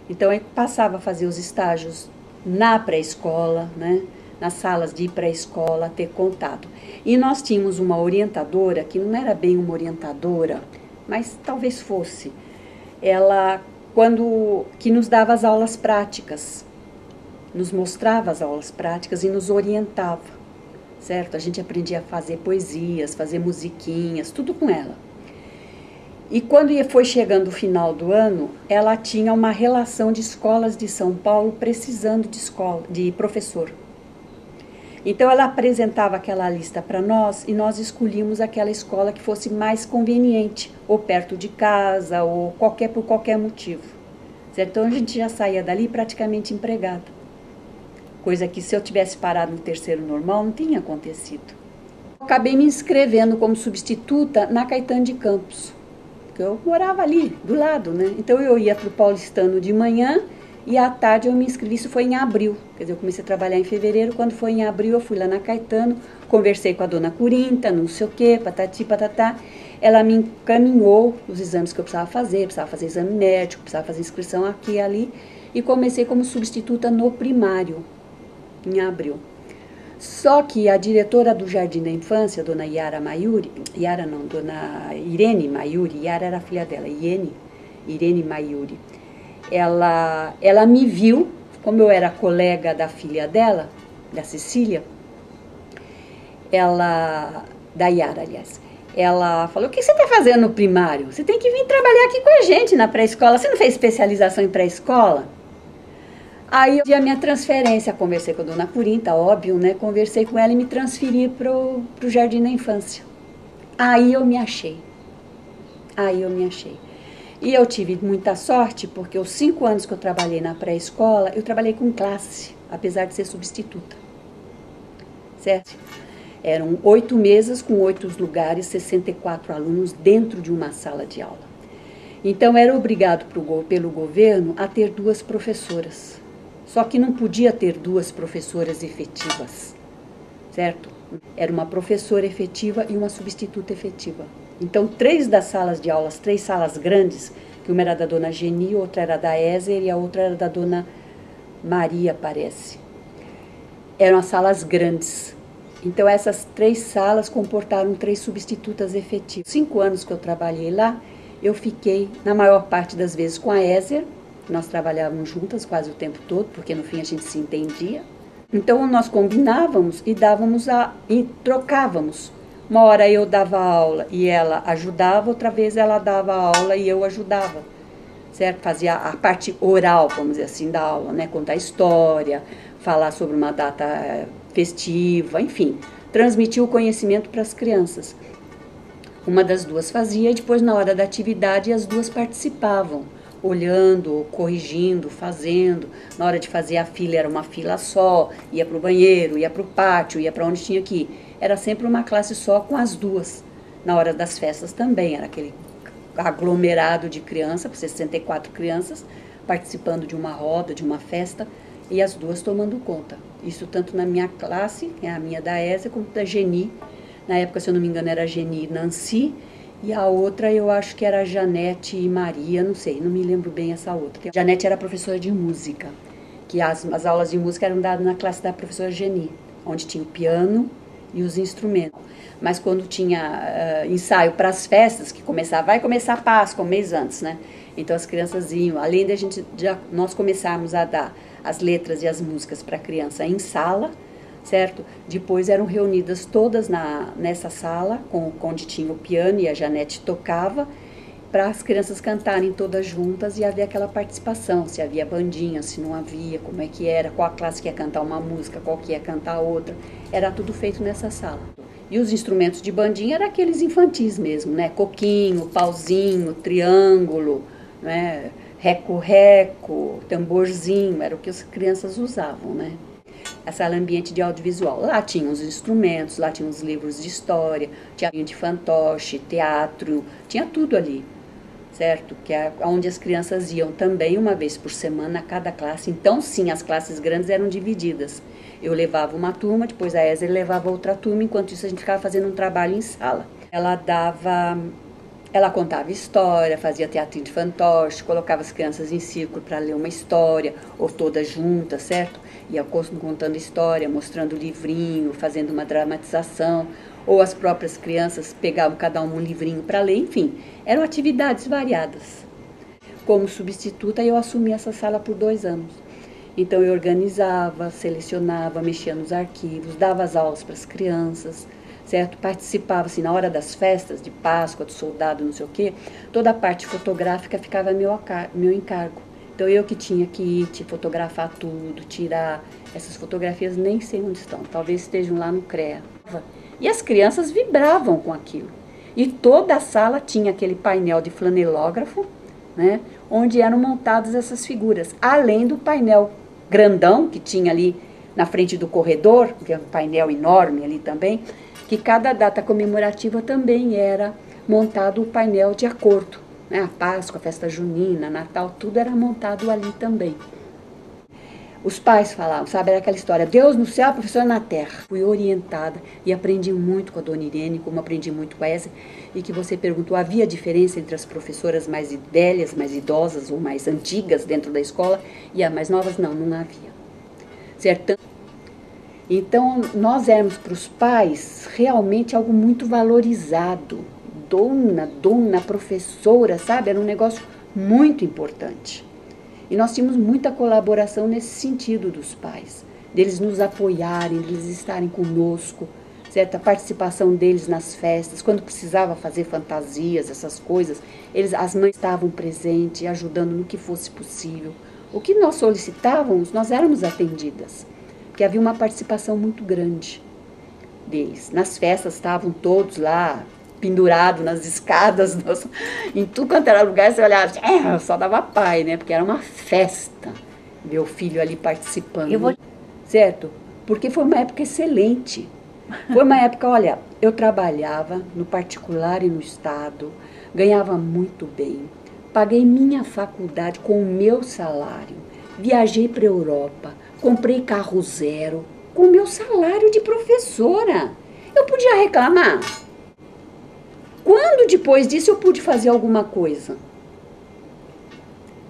Então eu passava a fazer os estágios na pré-escola, né? Nas salas de pré-escola, ter contato. E nós tínhamos uma orientadora, que não era bem uma orientadora, mas talvez fosse. Ela, que nos dava as aulas práticas, nos mostrava as aulas práticas e nos orientava, certo? A gente aprendia a fazer poesias, fazer musiquinhas, tudo com ela. E quando foi chegando o final do ano, ela tinha uma relação de escolas de São Paulo precisando de professor. Então ela apresentava aquela lista para nós e nós escolhíamos aquela escola que fosse mais conveniente, ou perto de casa, ou por qualquer motivo. Certo? Então a gente já saía dali praticamente empregada. Coisa que se eu tivesse parado no terceiro normal não tinha acontecido. Acabei me inscrevendo como substituta na Caetano de Campos, porque eu morava ali, do lado, né? Então eu ia para o Paulistano de manhã e à tarde eu me inscrevi, isso foi em abril. Quer dizer, eu comecei a trabalhar em fevereiro, quando foi em abril eu fui lá na Caetano, conversei com a dona Corinta, não sei o quê, patati, patatá. Ela me encaminhou os exames que eu precisava fazer exame médico, precisava fazer inscrição aqui e ali, e comecei como substituta no primário, em abril. Só que a diretora do Jardim da Infância, dona Yara Maiuri, Yara não, dona Irene Maiuri, Yara era a filha dela, Irene Maiuri, ela me viu, como eu era colega da filha dela, da Cecília, da Yara, aliás, ela falou, o que você está fazendo no primário? Você tem que vir trabalhar aqui com a gente na pré-escola, você não fez especialização em pré-escola? Aí eu fiz a minha transferência, conversei com a dona Corinta, óbvio, né? Conversei com ela e me transferi pro Jardim da Infância. Aí eu me achei. E eu tive muita sorte, porque os 5 anos que eu trabalhei na pré-escola, eu trabalhei com classe, apesar de ser substituta. Certo? Eram 8 mesas com 8 lugares, 64 alunos dentro de uma sala de aula. Então era obrigado pelo governo a ter 2 professoras. Só que não podia ter 2 professoras efetivas, certo? Era uma professora efetiva e uma substituta efetiva. Então, 3 das salas de aulas, 3 salas grandes, que uma era da dona Geni, outra era da Ézer e a outra era da dona Maria, parece. Eram as salas grandes. Então, essas 3 salas comportaram 3 substitutas efetivas. 5 anos que eu trabalhei lá, eu fiquei, na maior parte das vezes, com a Ézer. Nós trabalhávamos juntas quase o tempo todo, porque no fim a gente se entendia. Então nós combinávamos e trocávamos. Uma hora eu dava aula e ela ajudava, outra vez ela dava aula e eu ajudava. Certo? Fazia a parte oral, vamos dizer assim, da aula, né? Contar história, falar sobre uma data festiva, enfim, transmitir o conhecimento para as crianças. Uma das 2 fazia e depois na hora da atividade as 2 participavam. Olhando, corrigindo, fazendo. Na hora de fazer a fila era uma fila só, ia para o banheiro, ia para o pátio, ia para onde tinha que ir. Era sempre uma classe só com as 2. Na hora das festas também, era aquele aglomerado de crianças, 64 crianças, participando de uma roda, de uma festa, e as 2 tomando conta. Isso tanto na minha classe, que é a minha da ESA, como da Geni. Na época, se eu não me engano, era Geni e Nancy, e a outra eu acho que era Janete e Maria, não sei, não me lembro bem essa outra. Janete era professora de música, que as aulas de música eram dadas na classe da professora Geni, onde tinha o piano e os instrumentos. Mas quando tinha ensaio para as festas, que vai começar a Páscoa, um mês antes, né? Então as crianças iam, além de nós começarmos a dar as letras e as músicas para a criança em sala, certo? Depois eram reunidas todas nessa sala, onde tinha o piano e a Janete tocava, para as crianças cantarem todas juntas e haver aquela participação, se havia bandinha, se não havia, como é que era, qual a classe que ia cantar uma música, qual que ia cantar outra, era tudo feito nessa sala. E os instrumentos de bandinha eram aqueles infantis mesmo, né? Coquinho, pauzinho, triângulo, né? Reco-reco, tamborzinho, era o que as crianças usavam, né? A sala ambiente de audiovisual. Lá tinha os instrumentos, lá tinha os livros de história, tinha de fantoche, teatro, tinha tudo ali, certo? Que é onde as crianças iam também uma vez por semana a cada classe. Então, sim, as classes grandes eram divididas. Eu levava uma turma, depois a Ézer levava outra turma, enquanto isso a gente ficava fazendo um trabalho em sala. Ela dava Ela contava história, fazia teatrinho de fantoche, colocava as crianças em círculo para ler uma história, ou todas juntas, certo? Ia contando história, mostrando o livrinho, fazendo uma dramatização, ou as próprias crianças pegavam cada um livrinho para ler, enfim, eram atividades variadas. Como substituta, eu assumi essa sala por 2 anos. Então eu organizava, selecionava, mexia nos arquivos, dava as aulas para as crianças, certo? Participava, assim, na hora das festas, de Páscoa, do soldado, não sei o quê, toda a parte fotográfica ficava meu encargo. Então eu que tinha que ir te fotografar tudo, tirar essas fotografias, nem sei onde estão, talvez estejam lá no CREA. E as crianças vibravam com aquilo. E toda a sala tinha aquele painel de flanelógrafo, né, onde eram montadas essas figuras, além do painel grandão que tinha ali na frente do corredor, que é um painel enorme ali também, que cada data comemorativa também era montado o painel de acordo, né? A Páscoa, a festa junina, Natal, tudo era montado ali também. Os pais falavam, sabe, era aquela história, Deus no céu, professor na terra. Fui orientada e aprendi muito com a dona Irene, como aprendi muito com essa, e que você perguntou, havia diferença entre as professoras mais velhas, mais idosas ou mais antigas dentro da escola e as mais novas? Não, não havia. Certo? Então, nós éramos para os pais realmente algo muito valorizado. Dona, professora, sabe? Era um negócio muito importante. E nós tínhamos muita colaboração nesse sentido dos pais, deles nos apoiarem, deles estarem conosco, certo? A participação deles nas festas, quando precisava fazer fantasias, essas coisas, as mães estavam presentes, ajudando no que fosse possível. O que nós solicitávamos, nós éramos atendidas, porque havia uma participação muito grande deles. Nas festas estavam todos lá, pendurado nas escadas, em tudo quanto era lugar, você olhava, só dava pai, né? Porque era uma festa, meu filho ali participando, certo? Porque foi uma época excelente. Foi uma época, olha, eu trabalhava no particular e no estado, ganhava muito bem, paguei minha faculdade com o meu salário, viajei para a Europa, comprei carro zero, com o meu salário de professora. Eu podia reclamar? Quando depois disso eu pude fazer alguma coisa?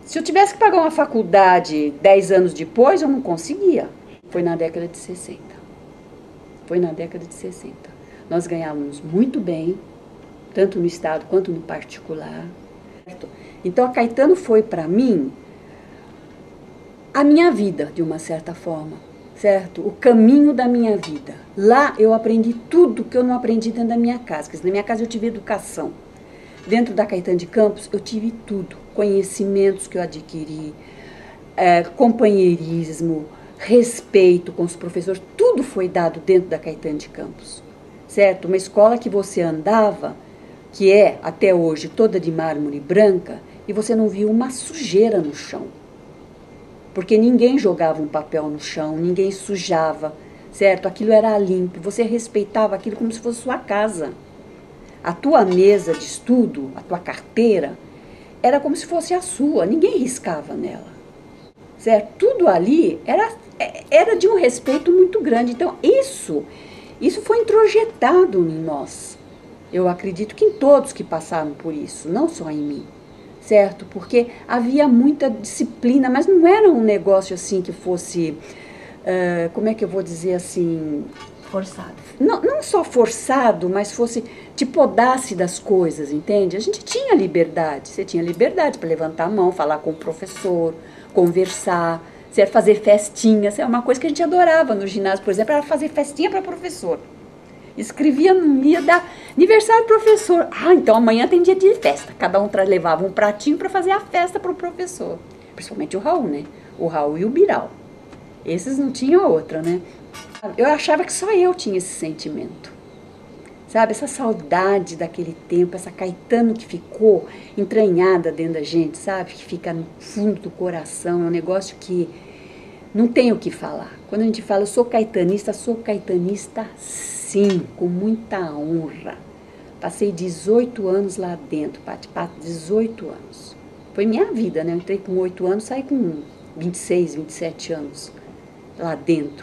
Se eu tivesse que pagar uma faculdade 10 anos depois, eu não conseguia. Foi na década de 60. Foi na década de 60. Nós ganhávamos muito bem, tanto no estado quanto no particular. Então a Caetano foi para mim a minha vida, de uma certa forma, certo? O caminho da minha vida. Lá eu aprendi tudo que eu não aprendi dentro da minha casa. Porque na minha casa eu tive educação. Dentro da Caetano de Campos eu tive tudo. Conhecimentos que eu adquiri, companheirismo, respeito com os professores. Tudo foi dado dentro da Caetano de Campos, certo? Uma escola que você andava, que é até hoje toda de mármore branca, e você não viu uma sujeira no chão. Porque ninguém jogava um papel no chão, ninguém sujava, certo? Aquilo era limpo, você respeitava aquilo como se fosse sua casa. A tua mesa de estudo, a tua carteira, era como se fosse a sua, ninguém riscava nela, certo? Tudo ali era de um respeito muito grande. Então, isso foi introjetado em nós. Eu acredito que em todos que passaram por isso, não só em mim. Certo? Porque havia muita disciplina, mas não era um negócio assim que fosse, como é que eu vou dizer assim... Forçado. Não só forçado, mas fosse, te podasse das coisas, entende? A gente tinha liberdade, você tinha liberdade para levantar a mão, falar com o professor, conversar, certo? Fazer festinhas, é uma coisa que a gente adorava no ginásio, por exemplo, era fazer festinha para professor. Escrevia no dia da aniversário do professor. Então amanhã tem dia de festa. Cada um levava um pratinho para fazer a festa para o professor. Principalmente o Raul, né? O Raul e o Biral. Esses não tinham outra, né? Eu achava que só eu tinha esse sentimento. Sabe? Essa saudade daquele tempo, essa Caetano que ficou entranhada dentro da gente, sabe? Que fica no fundo do coração. É um negócio que não tem o que falar. Quando a gente fala, eu sou caetanista sim, com muita honra. Passei 18 anos lá dentro, Pati, 18 anos. Foi minha vida, né? Eu entrei com 8 anos, saí com 26, 27 anos lá dentro.